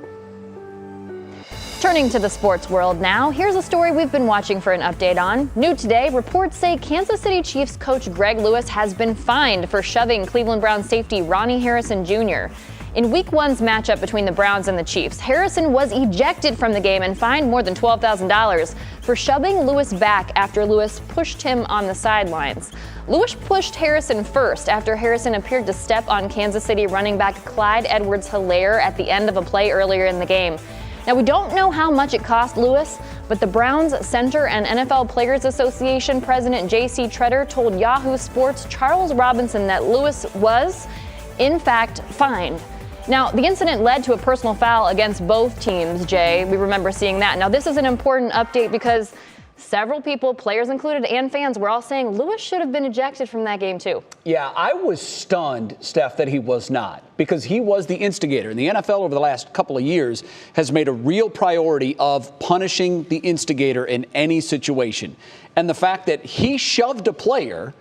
Turning to the sports world now, here's a story we've been watching for an update on. New today, reports say Kansas City Chiefs coach Greg Lewis has been fined for shoving Cleveland Browns safety Ronnie Harrison Jr. In Week 1's matchup between the Browns and the Chiefs, Harrison was ejected from the game and fined more than $12,000 for shoving Lewis back after Lewis pushed him on the sidelines. Lewis pushed Harrison first after Harrison appeared to step on Kansas City running back Clyde Edwards-Helaire at the end of a play earlier in the game. Now, we don't know how much it cost Lewis, but the Browns center and NFL Players Association President J.C. Tretter told Yahoo Sports' Charles Robinson that Lewis was, in fact, fined. Now, the incident led to a personal foul against both teams, Jay. We remember seeing that. Now, this is an important update because several people, players included, and fans were all saying Lewis should have been ejected from that game, too. Yeah, I was stunned, Steph, that he was not, because he was the instigator. And the NFL over the last couple of years has made a real priority of punishing the instigator in any situation. And the fact that he shoved a player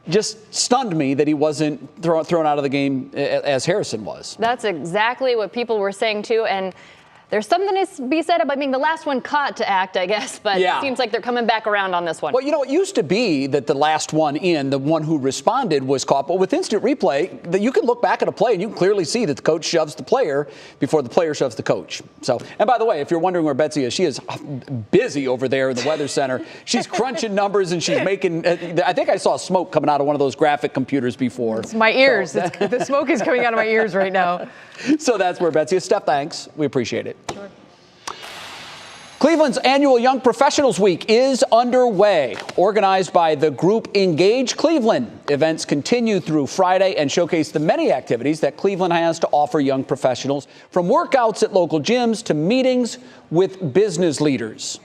just stunned me that he wasn't thrown out of the game as Harrison was. That's exactly what people were saying, too. And there's something to be said about being the last one caught to act, I guess, but It seems like they're coming back around on this one. Well, you know, it used to be that the last one in, the one who responded, was caught, but with instant replay, that you can look back at a play and you can clearly see that the coach shoves the player before the player shoves the coach. So, and by the way, if you're wondering where Betsy is, she is busy over there in the Weather Center. She's crunching numbers and she's making, I think I saw smoke coming out of one of those graphic computers before. It's my ears. So, the smoke is coming out of my ears right now. So that's where Betsy is. Steph, thanks. We appreciate it. Sure. Cleveland's annual Young Professionals Week is underway. Organized by the group Engage Cleveland, events continue through Friday and showcase the many activities that Cleveland has to offer young professionals, from workouts at local gyms to meetings with business leaders.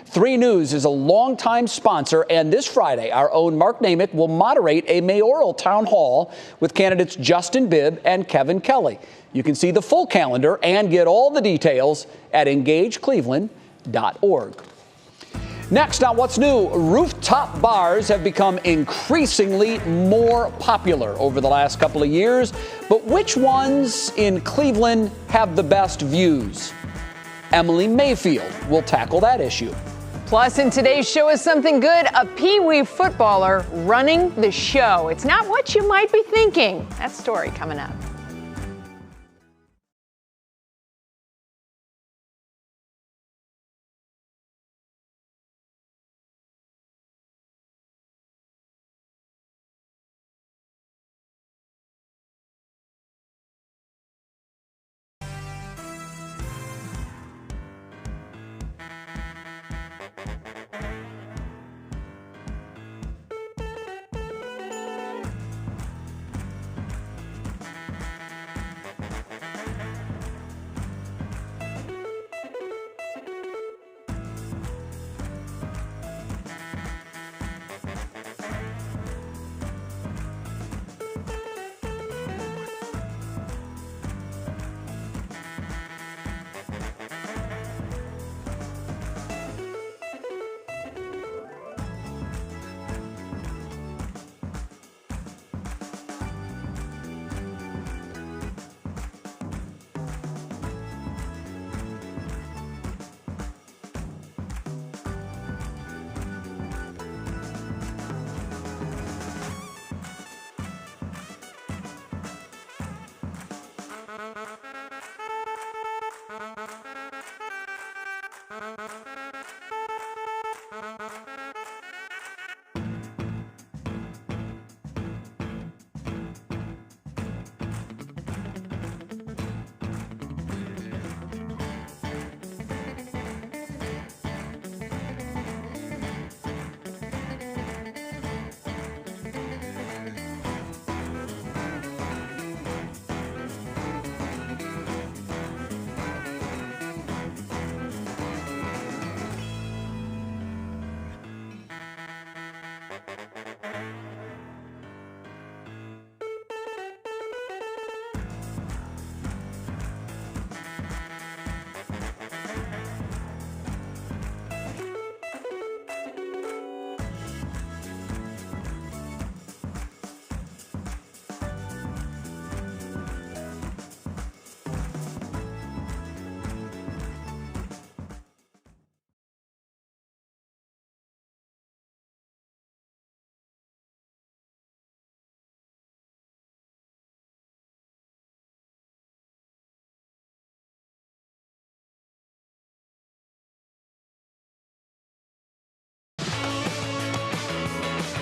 3 News is a longtime sponsor, and this Friday, our own Mark Namick will moderate a mayoral town hall with candidates Justin Bibb and Kevin Kelly. You can see the full calendar and get all the details at engagecleveland.org. Next on What's New, rooftop bars have become increasingly more popular over the last couple of years, but which ones in Cleveland have the best views? Emily Mayfield will tackle that issue. Plus, in today's show is something good, a Pee-wee footballer running the show. It's not what you might be thinking. That story coming up.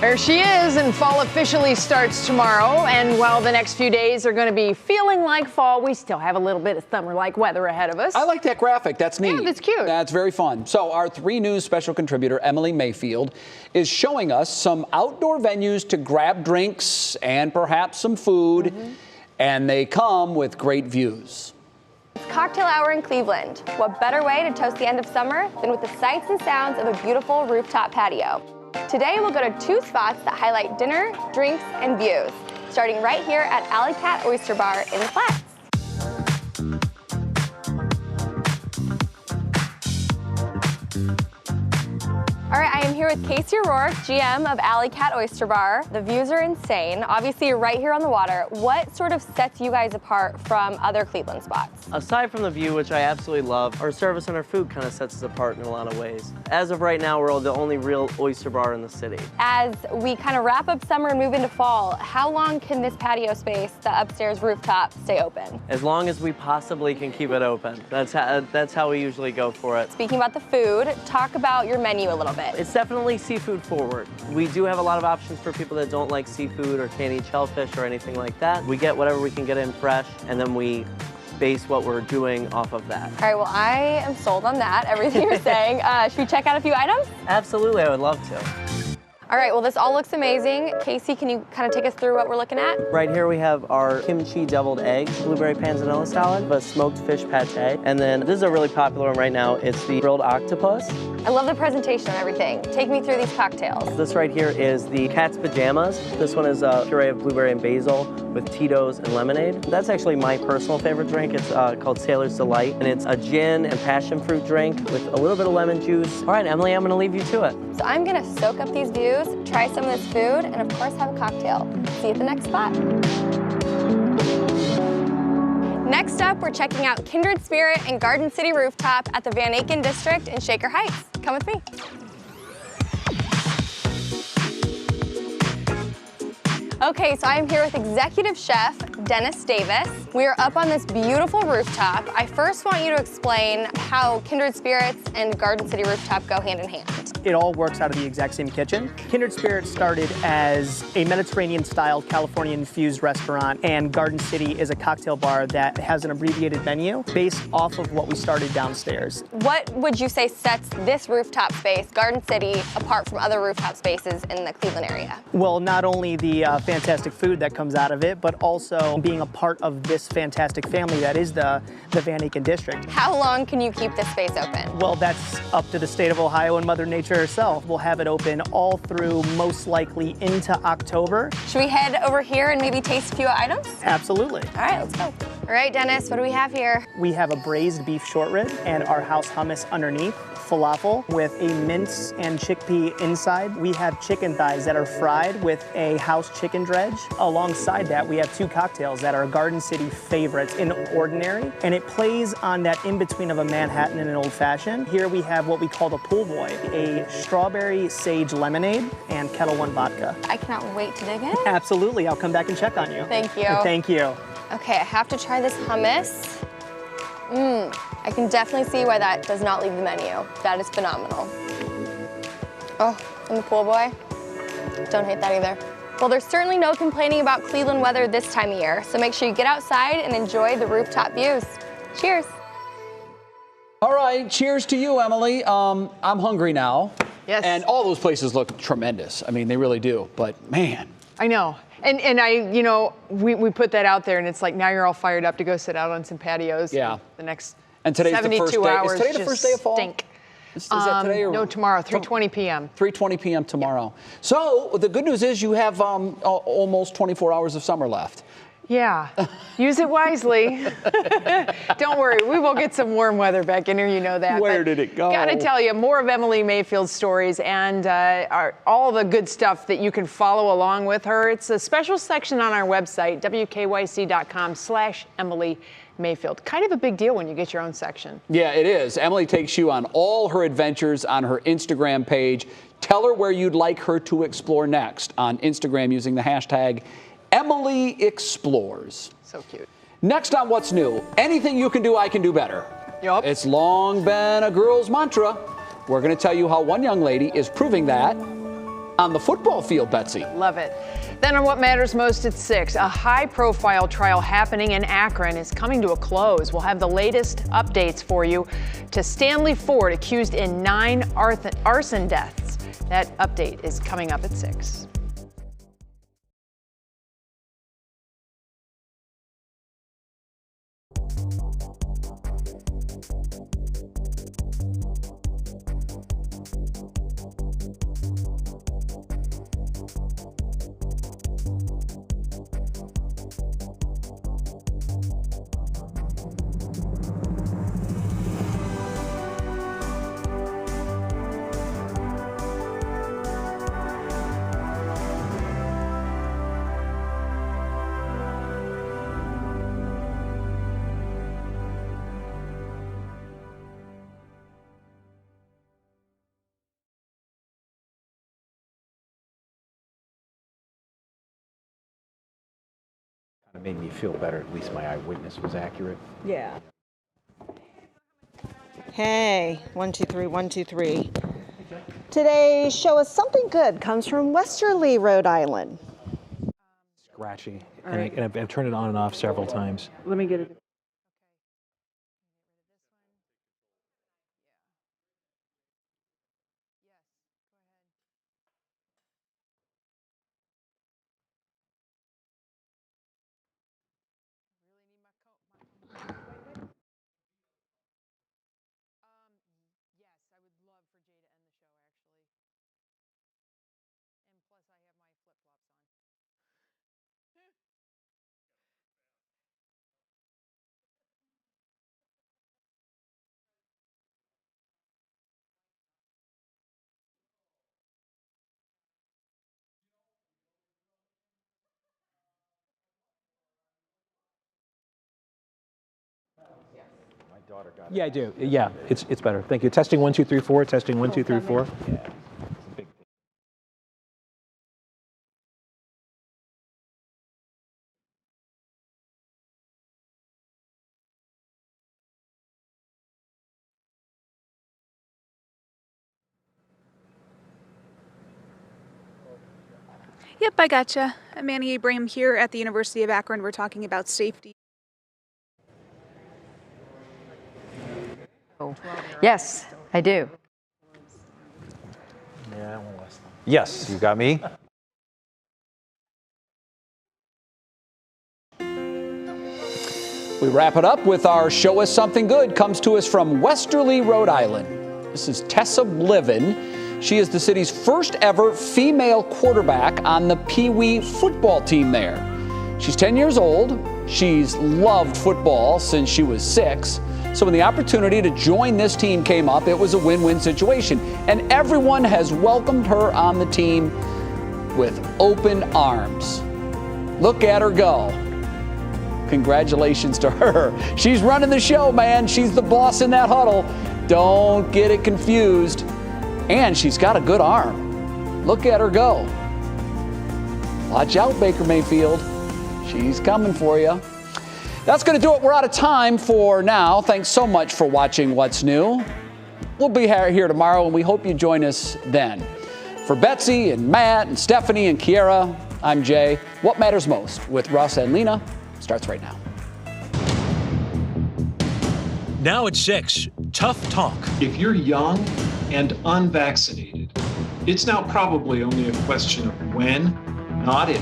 There she is, and fall officially starts tomorrow. And while the next few days are going to be feeling like fall, we still have a little bit of summer-like weather ahead of us. I like that graphic. That's neat. Yeah, that's cute. That's very fun. So our 3 News special contributor, Emily Mayfield, is showing us some outdoor venues to grab drinks and perhaps some food. And they come with great views. It's cocktail hour in Cleveland. What better way to toast the end of summer than with the sights and sounds of a beautiful rooftop patio? Today we'll go to 2 spots that highlight dinner, drinks, and views, starting right here at Alley Cat Oyster Bar in the Flats. All right, I am here with Casey O'Rourke, GM of Alley Cat Oyster Bar. The views are insane. Obviously, you're right here on the water. What sort of sets you guys apart from other Cleveland spots? Aside from the view, which I absolutely love, our service and our food kind of sets us apart in a lot of ways. As of right now, we're the only real oyster bar in the city. As we kind of wrap up summer and move into fall, how long can this patio space, the upstairs rooftop, stay open? As long as we possibly can keep it open. That's how we usually go for it. Speaking about the food, talk about your menu a little bit. It's definitely seafood forward. We do have a lot of options for people that don't like seafood or can't eat shellfish or anything like that. We get whatever we can get in fresh, and then we base what we're doing off of that. All right, well, I am sold on that, everything you're saying. Should we check out a few items? Absolutely, I would love to. All right, well, this all looks amazing. Casey, can you kind of take us through what we're looking at? Right here we have our kimchi deviled egg, blueberry panzanella salad, a smoked fish pate, and then this is a really popular one right now. It's the grilled octopus. I love the presentation and everything. Take me through these cocktails. This right here is the Cat's Pajamas. This one is a puree of blueberry and basil with Tito's and lemonade. That's actually my personal favorite drink. It's called Sailor's Delight, and it's a gin and passion fruit drink with a little bit of lemon juice. All right, Emily, I'm gonna leave you to it. So I'm gonna soak up these views, try some of this food, and of course have a cocktail. See you at the next spot. Next up, we're checking out Kindred Spirit and Garden City Rooftop at the Van Aken District in Shaker Heights. Come with me. Okay, so I'm here with Executive Chef Dennis Davis. We are up on this beautiful rooftop. I first want you to explain how Kindred Spirits and Garden City Rooftop go hand in hand. It all works out of the exact same kitchen. Kindred Spirits started as a Mediterranean-style California-infused restaurant, and Garden City is a cocktail bar that has an abbreviated menu based off of what we started downstairs. What would you say sets this rooftop space, Garden City, apart from other rooftop spaces in the Cleveland area? Well, not only the fantastic food that comes out of it, but also being a part of this fantastic family that is the Van Aken District. How long can you keep this space open? Well, that's up to the state of Ohio and Mother Nature herself. We'll have it open all through, most likely, into October. Should we head over here and maybe taste a few items? Absolutely. All right, let's go. All right, Dennis, what do we have here? We have a braised beef short rib and our house hummus underneath, falafel with a mince and chickpea inside. We have chicken thighs that are fried with a house chicken dredge. Alongside that, we have 2 cocktails that are Garden City favorites in Ordinary, and it plays on that in-between of a Manhattan and an Old Fashioned. Here we have what we call the Pool Boy, a strawberry sage lemonade and Kettle One vodka. I cannot wait to dig in. Absolutely, I'll come back and check on you. Thank you. Thank you. Okay, I have to try this hummus. I can definitely see why that does not leave the menu. That is phenomenal. Oh, and the Pool Boy. Don't hate that either. Well, there's certainly no complaining about Cleveland weather this time of year, so make sure you get outside and enjoy the rooftop views. Cheers. All right, cheers to you, Emily. I'm hungry now. Yes. And all those places look tremendous. I mean, they really do, but man. I know. And I, you know, we put that out there, and it's like now you're all fired up to go sit out on some patios. Yeah. The next and today's 72 the first day. hours Is today the first day of fall? Stink. Is that today or no, tomorrow, 3:20 p.m. 3:20 p.m. tomorrow. So the good news is you have almost 24 hours of summer left. Yeah, use it wisely. Don't worry, we will get some warm weather back in here, you know that. Where did it go? Gotta tell you, more of Emily Mayfield's stories and all the good stuff that you can follow along with her. It's a special section on our website, wkyc.com/Emily Mayfield. Kind of a big deal when you get your own section. Yeah, it is. Emily takes you on all her adventures on her Instagram page. Tell her where you'd like her to explore next on Instagram using the hashtag Emily Explores. So cute. Next on What's New, anything you can do, I can do better. Yep. It's long been a girl's mantra. We're going to tell you how one young lady is proving that on the football field, Betsy. Love it. Then on What Matters Most at 6, a high-profile trial happening in Akron is coming to a close. We'll have the latest updates for you to Stanley Ford, accused in 9 arson deaths. That update is coming up at 6. It made me feel better. At least my eyewitness was accurate. Yeah. Hey, 1, 2, 3, 1, 2, 3. Today's Show Us Something Good comes from Westerly, Rhode Island. Scratchy. All And, right. and I've turned it on and off several times. Let me get it. Yeah, I do. Yeah, it's better. Thank you. Testing 1, 2, 3, 4. Testing 1, 2, 3, 4. Yeah. Yep, I gotcha. I'm Manny Abraham here at the University of Akron. We're talking about safety. Yes, I do. Yeah, one less. Yes, you got me. We wrap it up with our Show Us Something Good. Comes to us from Westerly, Rhode Island. This is Tessa Bliven. She is the city's first ever female quarterback on the Pee Wee football team there. She's 10 years old. She's loved football since she was 6. So when the opportunity to join this team came up, it was a win-win situation. And everyone has welcomed her on the team with open arms. Look at her go. Congratulations to her. She's running the show, man. She's the boss in that huddle. Don't get it confused. And she's got a good arm. Look at her go. Watch out, Baker Mayfield. She's coming for you. That's going to do it. We're out of time for now. Thanks so much for watching What's New. We'll be here tomorrow, and we hope you join us then. For Betsy and Matt and Stephanie and Kiera, I'm Jay. What Matters Most with Russ and Lena starts right now. Now at 6, Tough Talk. If you're young and unvaccinated, it's now probably only a question of when, not if,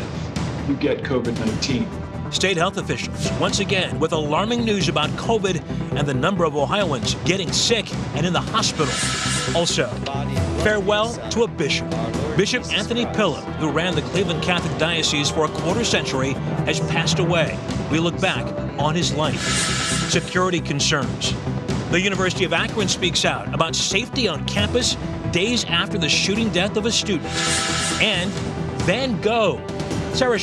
you get COVID-19. State health officials once again with alarming news about COVID and the number of Ohioans getting sick and in the hospital. Also, farewell to a bishop. Bishop Anthony Pilla, who ran the Cleveland Catholic Diocese for a quarter century, has passed away. We look back on his life. Security concerns. The University of Akron speaks out about safety on campus days after the shooting death of a student. And Van Gogh. Sarah